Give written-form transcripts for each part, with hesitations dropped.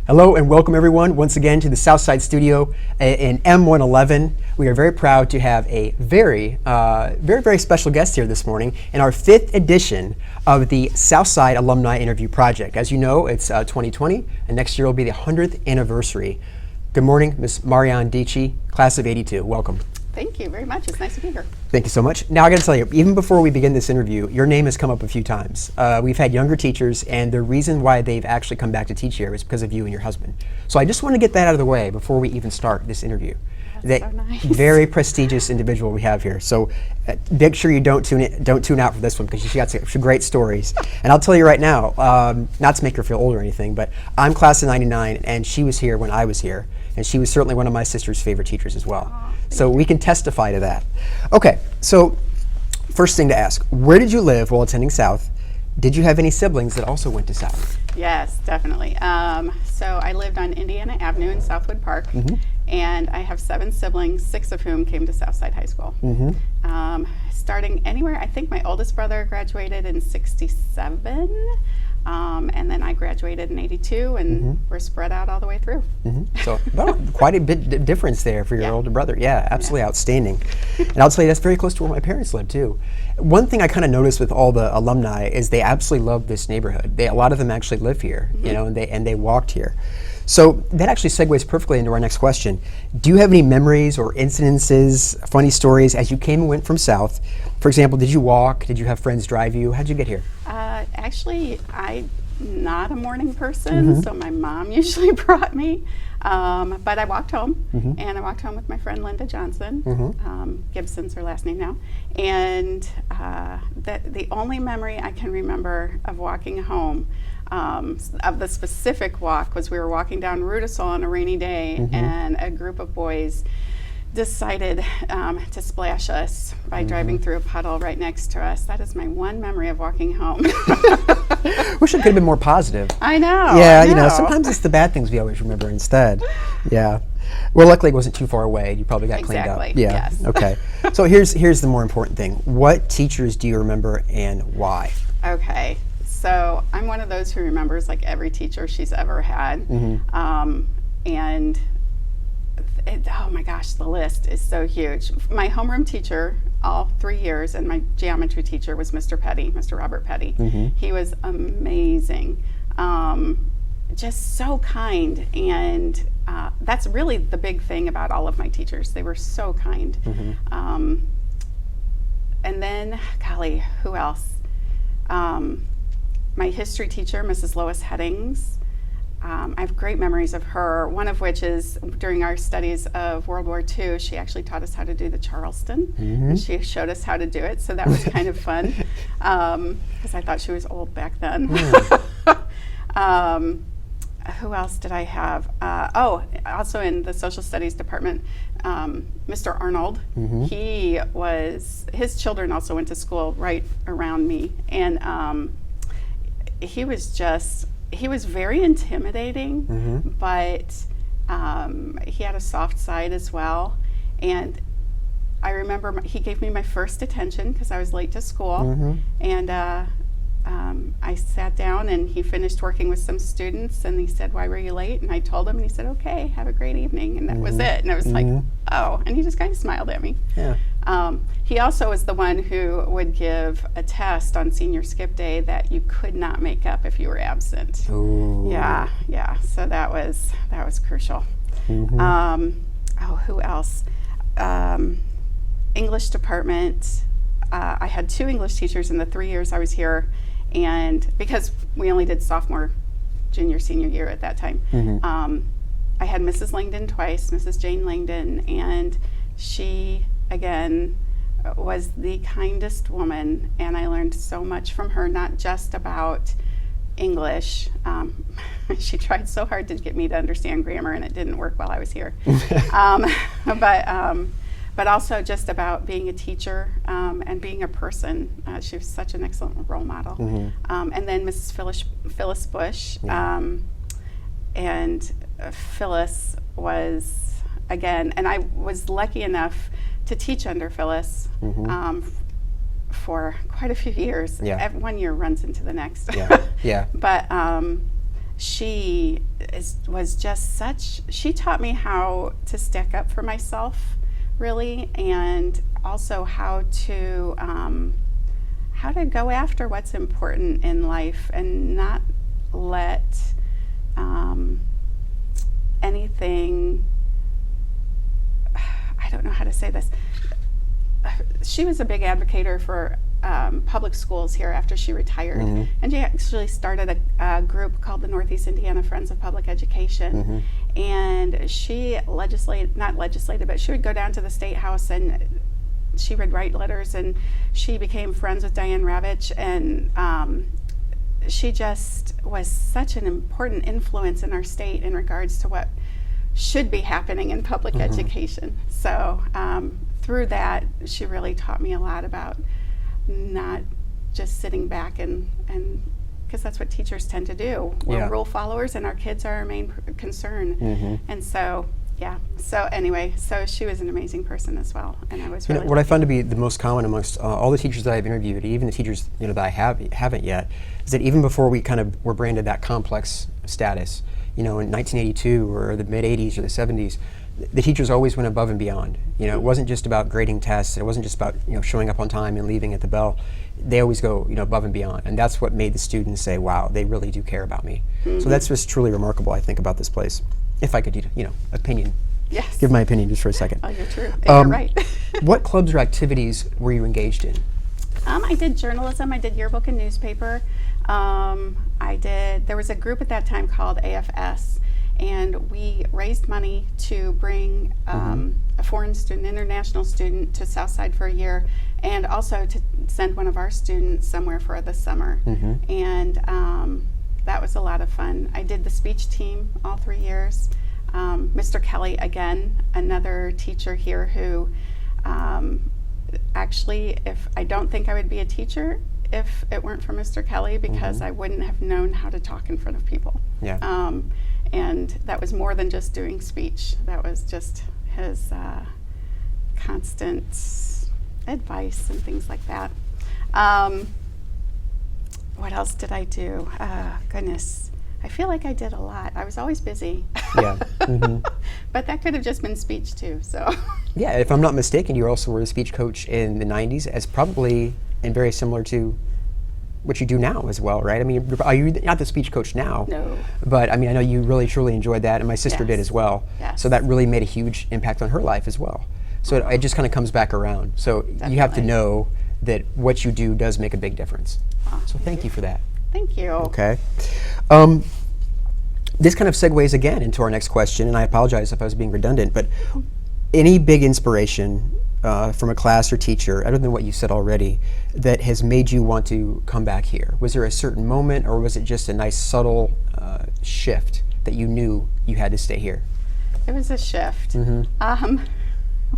Hello and welcome everyone once again to the Southside Studio in M111. We are very proud to have a very special guest here this morning in our 5th edition of the Southside Alumni Interview Project. As you know, it's 2020 and next year will be the 100th anniversary. Good morning, Ms. Marianne Deitche, class of 82. Welcome. Thank you very much. It's nice to be here. Thank you so much. Now I got to tell you, even before we begin this interview, your name has come up a few times. We've had younger teachers, and the reason why they've actually come back to teach here is because of you and your husband. So I just want to get that out of the way before we even start this interview. That's so nice. Very prestigious individual we have here. So make sure you don't tune out for this one because she's got some great stories. And I'll tell you right now, not to make her feel old or anything, but I'm class of '99, and she was here when I was here, and she was certainly one of my sister's favorite teachers as well. So we can testify to that. Okay, so first thing to ask, where did you live while attending South? Did you have any siblings that also went to South? Yes, definitely. So I lived on Indiana Avenue in Southwood Park, and I have 7 siblings, 6 of whom came to Southside High School. Starting anywhere, I think my oldest brother graduated in '67. And then I graduated in '82, and we're spread out all the way through. So quite a bit difference there for your older brother. Yeah, absolutely outstanding. And I'll tell you, that's very close to where my parents live too. One thing I kind of noticed with all the alumni is they absolutely love this neighborhood. A lot of them actually live here, you know, and they walked here. So that actually segues perfectly into our next question. Do you have any memories or incidences, funny stories as you came and went from South? For example, did you walk? Did you have friends drive you? How'd you get here? Actually, I'm not a morning person, so my mom usually brought me. But I walked home, and I walked home with my friend Linda Johnson. Gibson's her last name now. And the only memory I can remember of walking home, of the specific walk, was we were walking down Rudisol on a rainy day, and a group of boys decided to splash us by driving through a puddle right next to us. That is my one memory of walking home. Wish it could have been more positive. I know. Yeah, you know, sometimes it's the bad things we always remember instead. Yeah. Well, luckily it wasn't too far away. You probably got cleaned up. Exactly. Yeah. Yes. Okay. So here's the more important thing. What teachers do you remember and why? Okay. So I'm one of those who remembers like every teacher she's ever had. And oh my gosh, the list is so huge. My homeroom teacher, all 3 years, and my geometry teacher was Mr. Petty, Mr. Robert Petty. He was amazing, just so kind, and that's really the big thing about all of my teachers. They were so kind. And then, golly, who else? My history teacher, Mrs. Lois Headings. I have great memories of her, one of which is during our studies of World War II, she actually taught us how to do the Charleston. And she showed us how to do it, so that was kind of fun, because I thought she was old back then. Who else did I have? Also in the social studies department, Mr. Arnold. His children also went to school right around me, and he was very intimidating, but he had a soft side as well. And I remember he gave me my first detention because I was late to school. And I sat down, and he finished working with some students, and he said, "Why were you late?" And I told him, and he said, "Okay, have a great evening." And that was it. And I was like, oh, and he just kind of smiled at me. Yeah. He also was the one who would give a test on senior skip day that you could not make up if you were absent. Ooh. Yeah. So that was crucial. Who else? English department. I had 2 English teachers in the 3 years I was here, and because we only did sophomore, junior, senior year at that time, I had Mrs. Langdon twice, Mrs. Jane Langdon, and she, again, was the kindest woman, and I learned so much from her, not just about English. She tried so hard to get me to understand grammar, and it didn't work while I was here. But also just about being a teacher and being a person. She was such an excellent role model. And then Mrs. Phyllis Bush. And Phyllis was, again, and I was lucky enough to teach under Phyllis for quite a few years. Yeah. One year runs into the next. Yeah. But was just such, she taught me how to stick up for myself, really, and also how to go after what's important in life and not let anything, I don't know how to say this. She was a big advocate for public schools here after she retired. And she actually started a group called the Northeast Indiana Friends of Public Education. And she not legislated, but she would go down to the State House and she would write letters, and she became friends with Diane Ravitch, and she just was such an important influence in our state in regards to what should be happening in public education. So through that, she really taught me a lot about not just sitting back and because that's what teachers tend to do. We're rule followers, and our kids are our main concern. And so, so anyway, so she was an amazing person as well, and I was really what I found to be the most common amongst all the teachers that I've interviewed, even the teachers that I haven't yet, is that even before we kind of were branded that complex status, in 1982 or the mid 80s or the 70s, the teachers always went above and beyond. It wasn't just about grading tests. It wasn't just about showing up on time and leaving at the bell. They always go above and beyond, and that's what made the students say, "Wow, they really do care about me." So that's just truly remarkable, I think, about this place. If I could, opinion. Yes. Give my opinion just for a second. Oh, you're true. You're right. What clubs or activities were you engaged in? I did journalism. I did yearbook and newspaper. There was a group at that time called AFS, and we raised money to bring a foreign student, international student, to Southside for a year, and also to send one of our students somewhere for the summer. And that was a lot of fun. I did the speech team all 3 years. Mr. Kelly, again, another teacher here who actually, I don't think I would be a teacher if it weren't for Mr. Kelly, because I wouldn't have known how to talk in front of people. And that was more than just doing speech. That was just his constant advice and things like that. What else did I do? Goodness, I feel like I did a lot. I was always busy. But that could have just been speech too. So. Yeah, if I'm not mistaken, you also were a speech coach in the 90s, as probably and very similar to what you do now as well, right? I mean, are you not the speech coach now? No. But I mean, I know you really truly enjoyed that, and my sister did as well. So that really made a huge impact on her life as well. So it just kind of comes back around. So you have to know that what you do does make a big difference. So thank you for that. Thank you. Okay. This kind of segues again into our next question, and I apologize if I was being redundant, but any big inspiration from a class or teacher, other than what you said already, that has made you want to come back here? Was there a certain moment, or was it just a nice subtle shift that you knew you had to stay here? It was a shift.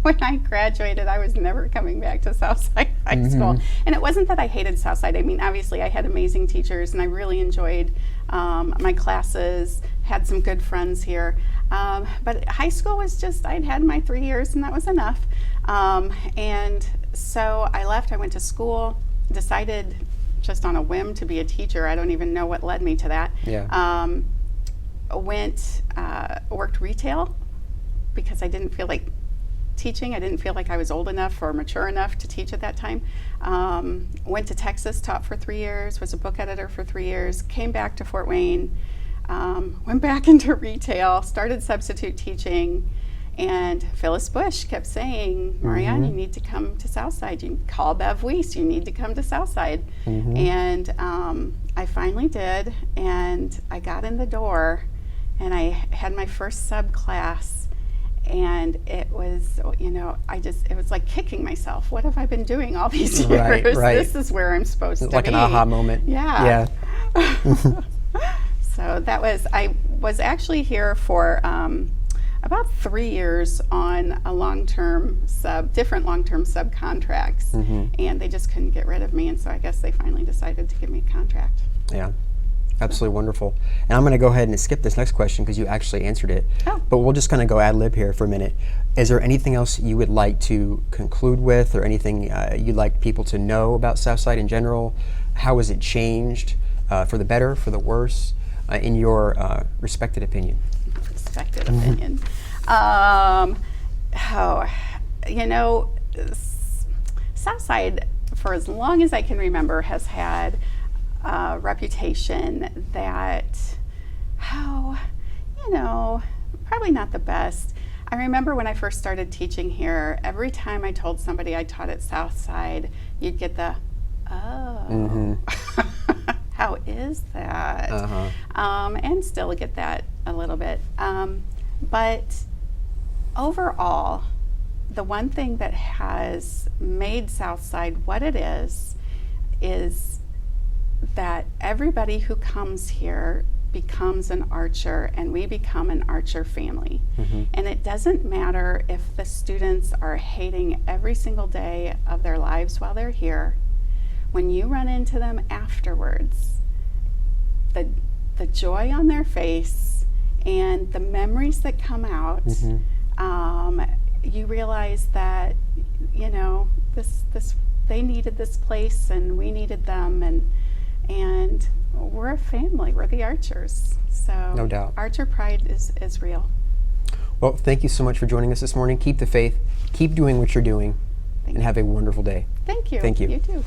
When I graduated, I was never coming back to Southside High School. And it wasn't that I hated Southside. I mean, obviously I had amazing teachers, and I really enjoyed my classes, had some good friends here. But high school was just, I'd had my 3 years, and that was enough. And so I left. I went to school, decided just on a whim to be a teacher. I don't even know what led me to that. Worked retail because I didn't feel like teaching. I didn't feel like I was old enough or mature enough to teach at that time. Went to Texas, taught for 3 years, was a book editor for 3 years, came back to Fort Wayne, went back into retail, started substitute teaching, and Phyllis Bush kept saying, Marianne, you need to come to Southside. You call Bev Weiss, you need to come to Southside. And I finally did, and I got in the door, and I had my first sub class. And it was, it was like kicking myself. What have I been doing all these years? This is where I'm supposed to be. Like an aha moment. Yeah. So I was actually here for about 3 years on a different long-term subcontracts. And they just couldn't get rid of me. And so I guess they finally decided to give me a contract. Yeah. Absolutely wonderful. And I'm going to go ahead and skip this next question because you actually answered it. But we'll just kind of go ad lib here for a minute. Is there anything else you would like to conclude with, or anything you'd like people to know about Southside in general? How has it changed, for the better, for the worse? in your respected opinion? Respected opinion. Oh, you know, Southside, for as long as I can remember, has had a reputation that, probably not the best. I remember when I first started teaching here, every time I told somebody I taught at Southside, you'd get the, oh, how is that? And still get that a little bit. But overall, the one thing that has made Southside what it is that everybody who comes here becomes an archer, and we become an archer family. And it doesn't matter if the students are hating every single day of their lives while they're here. When you run into them afterwards, the joy on their face and the memories that come out, you realize that, they needed this place and we needed them, and we're a family. We're the Archers. So no doubt. Archer pride is real. Well, thank you so much for joining us this morning. Keep the faith. Keep doing what you're doing. And have a wonderful day. Thank you. Thank you. You too.